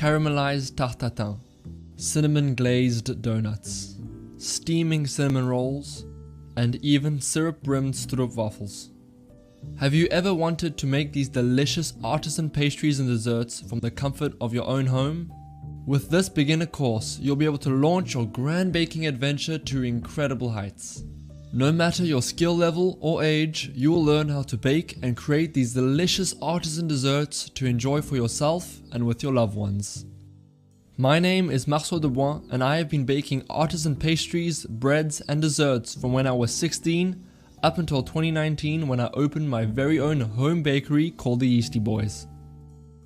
caramelized tarte tatin, cinnamon glazed donuts, steaming cinnamon rolls, and even syrup-brimmed stroopwafels. Have you ever wanted to make these delicious artisan pastries and desserts from the comfort of your own home? With this beginner course, you'll be able to launch your grand baking adventure to incredible heights. No matter your skill level or age, you will learn how to bake and create these delicious artisan desserts to enjoy for yourself and with your loved ones. My name is Marceau Dauboin, and I have been baking artisan pastries, breads and desserts from when I was 16 up until 2019, when I opened my very own home bakery called the Yeastie Bois.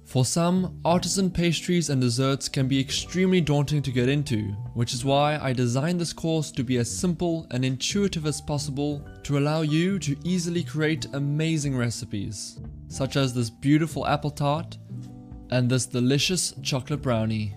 For some, artisan pastries and desserts can be extremely daunting to get into, which is why I designed this course to be as simple and intuitive as possible to allow you to easily create amazing recipes, such as this beautiful apple tart and this delicious chocolate brownie.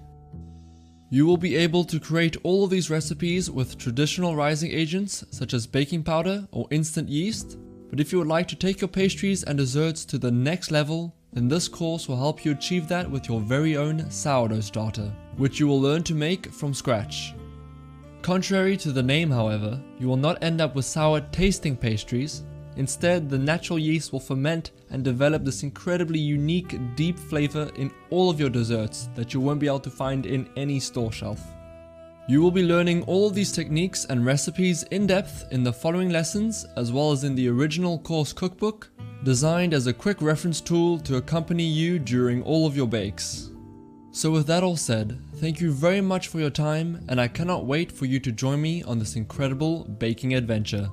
You will be able to create all of these recipes with traditional rising agents such as baking powder or instant yeast, but if you would like to take your pastries and desserts to the next level, then this course will help you achieve that with your very own sourdough starter, which you will learn to make from scratch. Contrary to the name, however, you will not end up with sour tasting pastries. Instead, the natural yeast will ferment and develop this incredibly unique, deep flavor in all of your desserts that you won't be able to find in any store shelf. You will be learning all of these techniques and recipes in depth in the following lessons, as well as in the original course cookbook, designed as a quick reference tool to accompany you during all of your bakes. So with that all said, thank you very much for your time, and I cannot wait for you to join me on this incredible baking adventure.